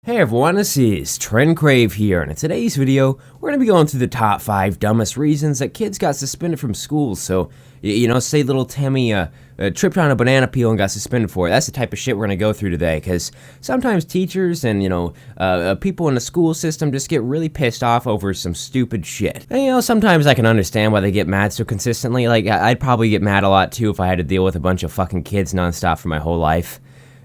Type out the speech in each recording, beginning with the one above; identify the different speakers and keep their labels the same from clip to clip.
Speaker 1: Hey everyone, this is TrendCrave here, and in today's video, we're going to be going through the top 5 dumbest reasons that kids got suspended from school. So, say little Timmy tripped on a banana peel and got suspended for it. That's the type of shit we're going to go through today, because sometimes teachers and, people in the school system just get really pissed off over some stupid shit. And, sometimes I can understand why they get mad so consistently. Like, I'd probably get mad a lot too if I had to deal with a bunch of fucking kids nonstop for my whole life.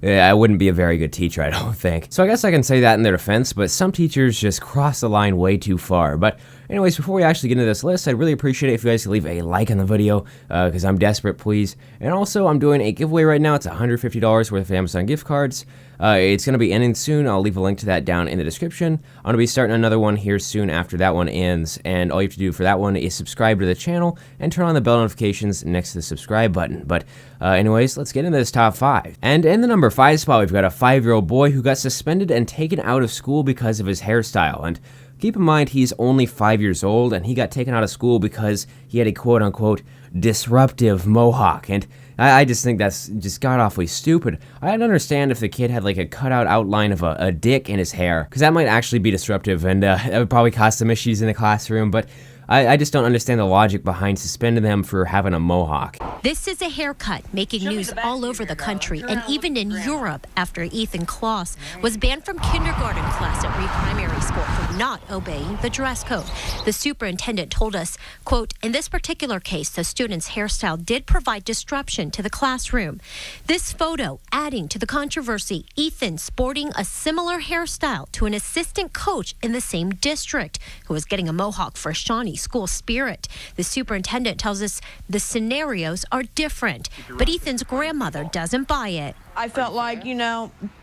Speaker 1: I wouldn't be a very good teacher, I don't think. So I guess I can say that in their defense, but some teachers just cross the line way too far. But anyways, before we actually get into this list, I'd really appreciate it if you guys could leave a like on the video, because I'm desperate, please. And also, I'm doing a giveaway right now. It's $150 worth of Amazon gift cards. It's going to be ending soon. I'll leave a link to that down in the description. I'm going to be starting another one here soon after that one ends, and all you have to do for that one is subscribe to the channel and turn on the bell notifications next to the subscribe button. But anyways, let's get into this top 5. And in the number 5 spot, we've got a 5-year-old boy who got suspended and taken out of school because of his hairstyle. And keep in mind, he's only 5 years old, and he got taken out of school because he had a quote-unquote disruptive mohawk. And I just think that's just god-awfully stupid. I'd understand if the kid had like a cutout outline of a dick in his hair, because that might actually be disruptive, and that would probably cause some issues in the classroom, but I just don't understand the logic behind suspending them for having a mohawk.
Speaker 2: This is a haircut making news all over the country and even in Europe after Ethan Kloss was banned from kindergarten class at Reed Primary School for not obeying the dress code. The superintendent told us, quote, in this particular case, the student's hairstyle did provide disruption to the classroom. This photo adding to the controversy, Ethan sporting a similar hairstyle to an assistant coach in the same district who was getting a mohawk for Shawnee school spirit. The superintendent tells us the scenarios are different, but Ethan's grandmother doesn't buy it.
Speaker 3: I felt like,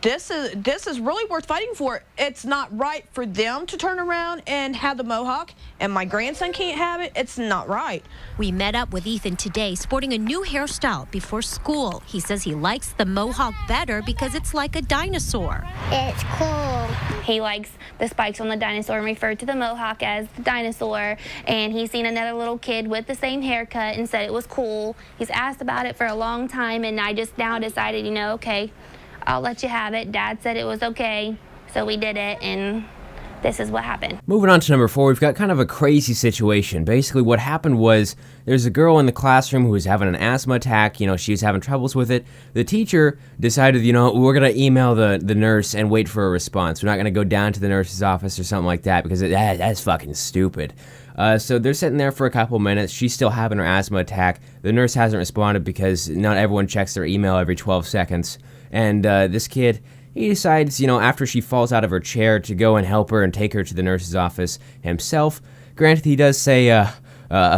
Speaker 3: this is really worth fighting for. It's not right for them to turn around and have the mohawk, and my grandson can't have it. It's not right.
Speaker 2: We met up with Ethan today, sporting a new hairstyle before school. He says he likes the mohawk better because it's like a dinosaur.
Speaker 4: It's cool.
Speaker 5: He likes the spikes on the dinosaur and referred to the mohawk as the dinosaur. And he's seen another little kid with the same haircut and said it was cool. He's asked about it for a long time, and I just now decided, okay, I'll let you have it. Dad said it was okay, so we did it, and this is what happened.
Speaker 1: Moving on to number 4, we've got kind of a crazy situation. Basically, what happened was there's a girl in the classroom who was having an asthma attack. She was having troubles with it. The teacher decided, we're going to email the nurse and wait for a response. We're not going to go down to the nurse's office or something like that, because that's fucking stupid. So they're sitting there for a couple minutes. She's still having her asthma attack. The nurse hasn't responded because not everyone checks their email every 12 seconds. And this kid, he decides, after she falls out of her chair, to go and help her and take her to the nurse's office himself. Granted, he does say,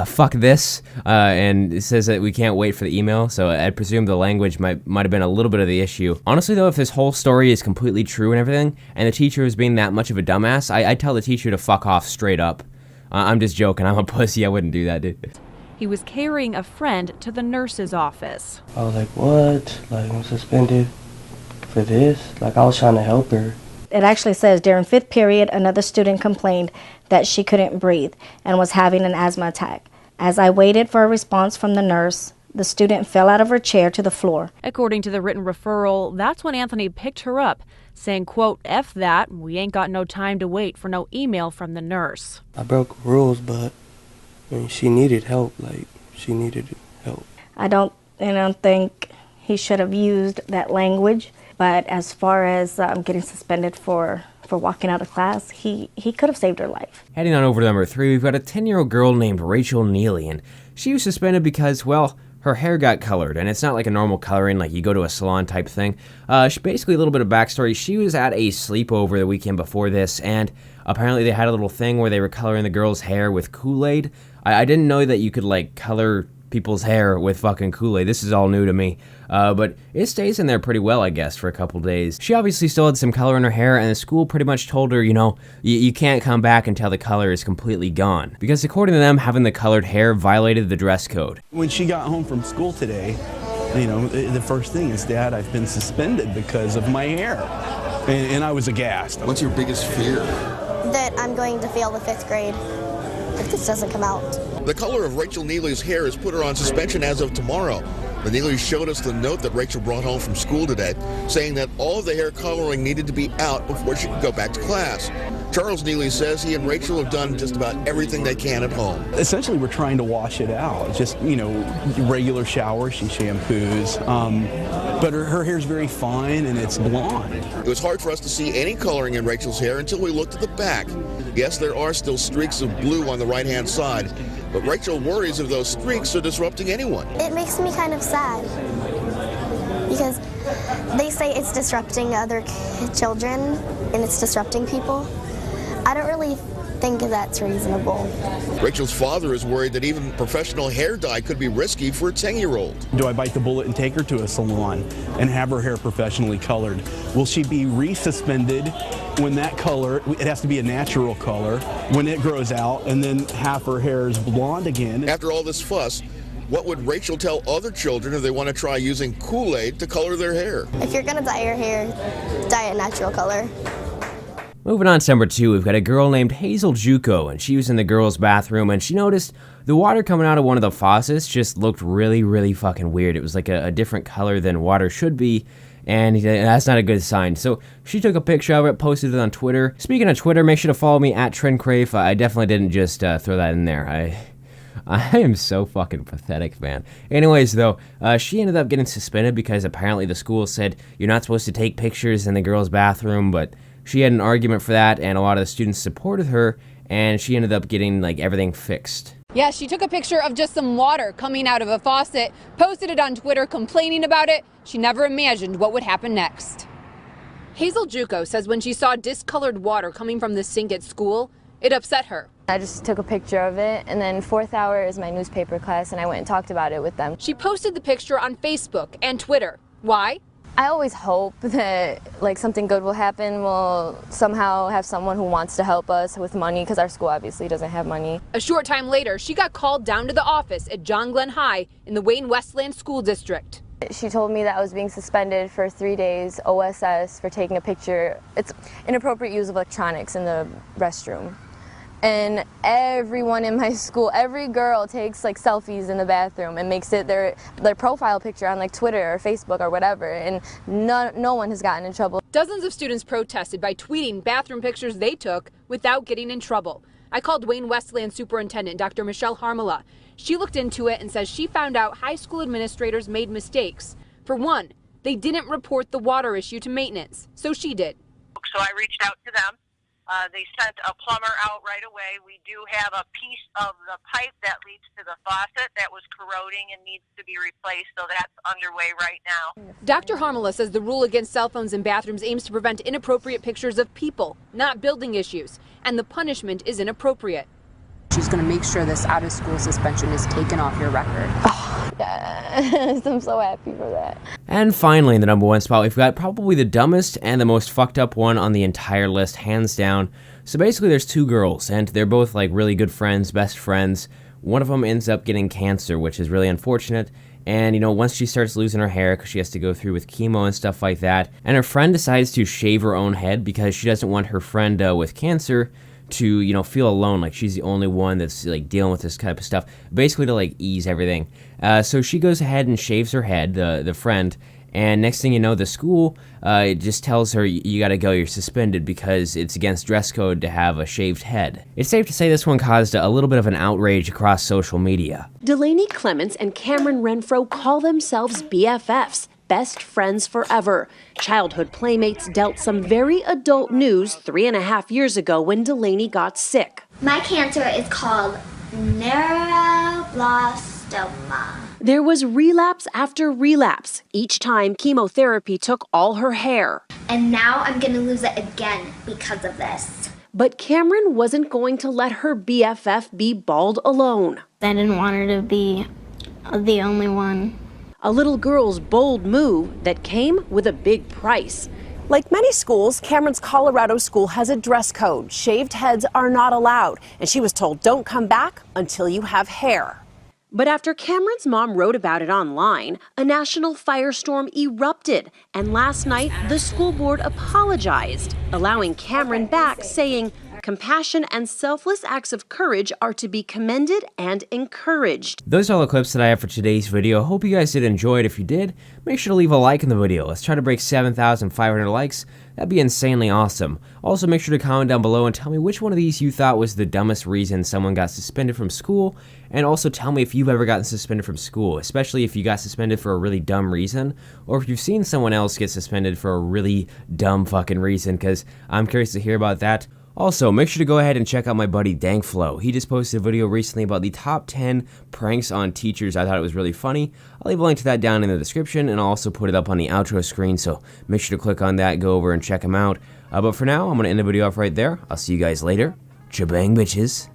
Speaker 1: fuck this, and says that we can't wait for the email, so I presume the language might have been a little bit of the issue. Honestly, though, if this whole story is completely true and everything, and the teacher is being that much of a dumbass, I'd tell the teacher to fuck off straight up. I'm just joking. I'm a pussy. I wouldn't do that, dude.
Speaker 6: He was carrying a friend to the nurse's office.
Speaker 7: I was like, what? Like, I'm suspended for this? Like, I was trying to help her.
Speaker 4: It actually says during 5th period, another student complained that she couldn't breathe and was having an asthma attack. As I waited for a response from the nurse, the student fell out of her chair to the floor.
Speaker 6: According to the written referral, that's when Anthony picked her up, saying, quote, F that, we ain't got no time to wait for no email from the nurse.
Speaker 7: I broke rules, but she needed help. Like, she needed help.
Speaker 4: I don't think he should have used that language, but as far as getting suspended for walking out of class, he could have saved her life.
Speaker 1: Heading on over to number 3, we've got a 10-year-old girl named Rachel Neely, and she was suspended because, well, her hair got colored, and it's not like a normal coloring, like you go to a salon type thing. Basically, a little bit of backstory. She was at a sleepover the weekend before this, and apparently they had a little thing where they were coloring the girl's hair with Kool-Aid. I didn't know that you could, like, color people's hair with fucking Kool-Aid. This is all new to me. But it stays in there pretty well, I guess, for a couple days. She obviously still had some color in her hair, and the school pretty much told her, you can't come back until the color is completely gone. Because according to them, having the colored hair violated the dress code.
Speaker 8: When she got home from school today, the first thing is, Dad, I've been suspended because of my hair. And I was aghast.
Speaker 9: What's your biggest fear?
Speaker 10: That I'm going to fail the 5th grade if this doesn't come out.
Speaker 9: The color of Rachel Neely's hair has put her on suspension as of tomorrow. The Neelys showed us the note that Rachel brought home from school today, saying that all of the hair coloring needed to be out before she could go back to class. Charles Neely says he and Rachel have done just about everything they can at home.
Speaker 8: Essentially, we're trying to wash it out. Just, regular shower, she shampoos. But her hair's very fine and it's blonde.
Speaker 9: It was hard for us to see any coloring in Rachel's hair until we looked at the back. Yes, there are still streaks of blue on the right-hand side, but Rachel worries if those streaks are disrupting anyone.
Speaker 10: It makes me kind of sad because they say it's disrupting other children and it's disrupting people. I don't really think that's reasonable.
Speaker 9: Rachel's father is worried that even professional hair dye could be risky for a 10-year-old.
Speaker 8: Do I bite the bullet and take her to a salon and have her hair professionally colored? Will she be resuspended when that color, it has to be a natural color, when it grows out, and then half her hair is blonde again?
Speaker 9: After all this fuss, what would Rachel tell other children if they want to try using Kool-Aid to color their hair?
Speaker 10: If you're going to dye your hair, dye a natural color.
Speaker 1: Moving on to number 2, we've got a girl named Hazel Juco, and she was in the girls' bathroom, and she noticed the water coming out of one of the faucets just looked really, really fucking weird. It was like a different color than water should be, and that's not a good sign. So she took a picture of it, posted it on Twitter. Speaking of Twitter, make sure to follow me at TrendCrave. I definitely didn't just throw that in there. I am so fucking pathetic, man. Anyways, though, she ended up getting suspended because apparently the school said you're not supposed to take pictures in the girls' bathroom, but she had an argument for that, and a lot of the students supported her, and she ended up getting, everything fixed.
Speaker 11: Yeah, she took a picture of just some water coming out of a faucet, posted it on Twitter, complaining about it. She never imagined what would happen next. Hazel Juco says when she saw discolored water coming from the sink at school, it upset her.
Speaker 12: I just took a picture of it, and then 4th hour is my newspaper class, and I went and talked about it with them.
Speaker 11: She posted the picture on Facebook and Twitter. Why?
Speaker 12: I always hope that something good will happen. We'll somehow have someone who wants to help us with money, because our school obviously doesn't have money.
Speaker 11: A short time later, she got called down to the office at John Glenn High in the Wayne Westland School District.
Speaker 12: She told me that I was being suspended for 3 days, OSS, for taking a picture. It's inappropriate use of electronics in the restroom. And everyone in my school, every girl takes selfies in the bathroom and makes it their profile picture on Twitter or Facebook or whatever, and no one has gotten in trouble.
Speaker 11: Dozens of students protested by tweeting bathroom pictures they took without getting in trouble. I called Wayne Westland Superintendent Dr. Michelle Harmala. She looked into it and says she found out high school administrators made mistakes. For one, they didn't report the water issue to maintenance, so she did.
Speaker 13: So I reached out to them. They sent a plumber out right away. We do have a piece of the pipe that leads to the faucet that was corroding and needs to be replaced, so that's underway right now.
Speaker 11: Dr. Harmala says the rule against cell phones in bathrooms aims to prevent inappropriate pictures of people, not building issues, and the punishment is inappropriate.
Speaker 14: She's going to make sure this out-of-school suspension is taken off your record.
Speaker 12: Oh, yes, I'm so happy for that.
Speaker 1: And finally, in the number 1 spot, we've got probably the dumbest and the most fucked up one on the entire list, hands down. So basically, there's 2 girls, and they're both really good friends, best friends. One of them ends up getting cancer, which is really unfortunate. And, once she starts losing her hair because she has to go through with chemo and stuff like that, and her friend decides to shave her own head because she doesn't want her friend with cancer to, feel alone, like she's the only one that's dealing with this type of stuff, basically to ease everything. So she goes ahead and shaves her head, the friend, and next thing you know, the school it just tells her, you gotta go, you're suspended because it's against dress code to have a shaved head. It's safe to say this one caused a little bit of an outrage across social media.
Speaker 15: Delaney Clements and Cameron Renfro call themselves BFFs. Best friends forever. Childhood playmates dealt some very adult news 3.5 years ago when Delaney got sick.
Speaker 16: My cancer is called neuroblastoma.
Speaker 15: There was relapse after relapse. Each time chemotherapy took all her hair.
Speaker 16: And now I'm gonna lose it again because of this.
Speaker 15: But Cameron wasn't going to let her BFF be bald alone.
Speaker 17: I didn't want her to be the only one.
Speaker 15: A little girl's bold move that came with a big price.
Speaker 18: Like many schools, Cameron's Colorado school has a dress code. Shaved heads are not allowed, and she was told don't come back until you have hair.
Speaker 15: But after Cameron's mom wrote about it online, a national firestorm erupted, and last night the school board apologized, allowing Cameron back, saying Compassion and selfless acts of courage are to be commended and encouraged.
Speaker 1: Those are all the clips that I have for today's video. Hope you guys did enjoy it. If you did, make sure to leave a like in the video. Let's try to break 7,500 likes. That'd be insanely awesome. Also, make sure to comment down below and tell me which one of these you thought was the dumbest reason someone got suspended from school. And also tell me if you've ever gotten suspended from school, especially if you got suspended for a really dumb reason, or if you've seen someone else get suspended for a really dumb fucking reason, because I'm curious to hear about that. Also, make sure to go ahead and check out my buddy Dankflow. He just posted a video recently about the top 10 pranks on teachers. I thought it was really funny. I'll leave a link to that down in the description, and I'll also put it up on the outro screen, so make sure to click on that, go over and check him out. But for now, I'm going to end the video off right there. I'll see you guys later. Cha-bang, bitches.